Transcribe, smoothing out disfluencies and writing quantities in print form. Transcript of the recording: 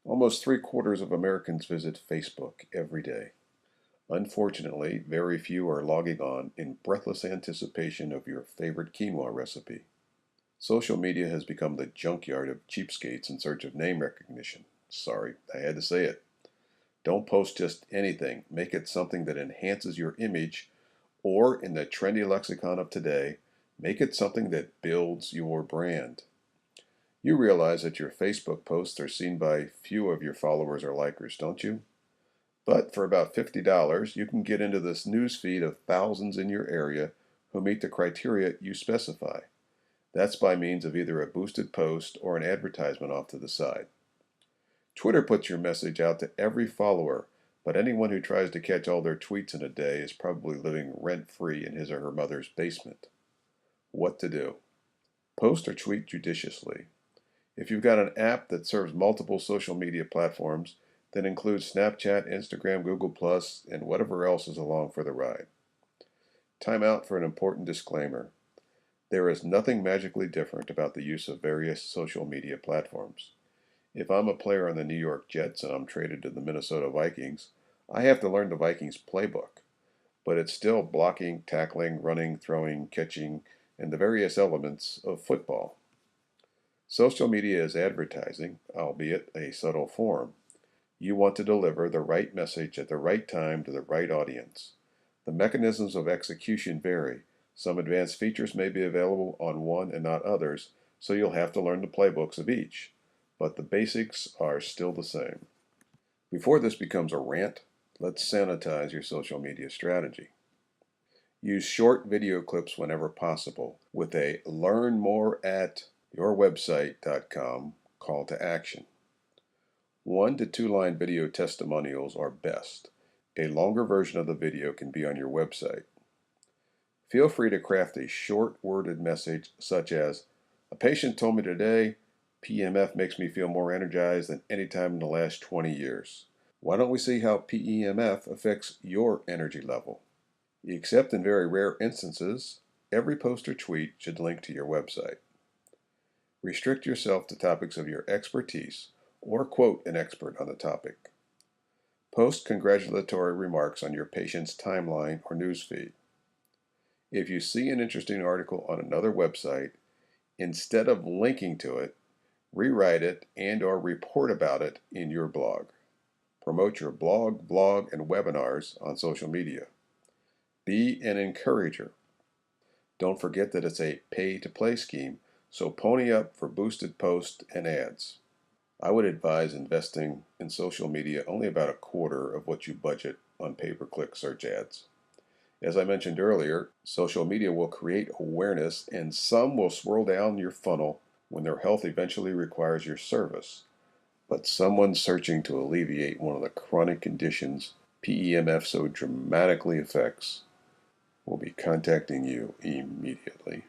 Almost three-quarters of Americans visit Facebook every day. Unfortunately, very few are logging on in breathless anticipation of your favorite quinoa recipe. Social media has become the junkyard of cheapskates in search of name recognition. Sorry, I had to say it. Don't post just anything. Make it something that enhances your image, or in the trendy lexicon of today, make it something that builds your brand. You realize that your Facebook posts are seen by few of your followers or likers, don't you? But for about $50, you can get into this news feed of thousands in your area who meet the criteria you specify. That's by means of either a boosted post or an advertisement off to the side. Twitter puts your message out to every follower, but anyone who tries to catch all their tweets in a day is probably living rent-free in his or her mother's basement. What to do? Post or tweet judiciously. If you've got an app that serves multiple social media platforms, then include Snapchat, Instagram, Google+, and whatever else is along for the ride. Time out for an important disclaimer. There is nothing magically different about the use of various social media platforms. If I'm a player on the New York Jets and I'm traded to the Minnesota Vikings, I have to learn the Vikings playbook. But it's still blocking, tackling, running, throwing, catching, and the various elements of football. Social media is advertising, albeit a subtle form. You want to deliver the right message at the right time to the right audience. The mechanisms of execution vary. Some advanced features may be available on one and not others, so you'll have to learn the playbooks of each. But the basics are still the same. Before this becomes a rant, let's sanitize your social media strategy. Use short video clips whenever possible with a learn more at yourwebsite.com call to action. 1 to 2 line video testimonials are best. A longer version of the video can be on your website. Feel free to craft a short worded message such as, "A patient told me today PEMF makes me feel more energized than any time in the last 20 years. Why don't we see how PEMF affects your energy level?" Except in very rare instances, every post or tweet should link to your website. Restrict yourself to topics of your expertise or quote an expert on the topic. Post congratulatory remarks on your patient's timeline or newsfeed. If you see an interesting article on another website, instead of linking to it, rewrite it and/or report about it in your blog. Promote your blog, and webinars on social media. Be an encourager. Don't forget that it's a pay-to-play scheme, so pony up for boosted posts and ads. I would advise investing in social media only about a quarter of what you budget on pay-per-click search ads. As I mentioned earlier, social media will create awareness and some will swirl down your funnel when their health eventually requires your service. But someone searching to alleviate one of the chronic conditions PEMF so dramatically affects will be contacting you immediately.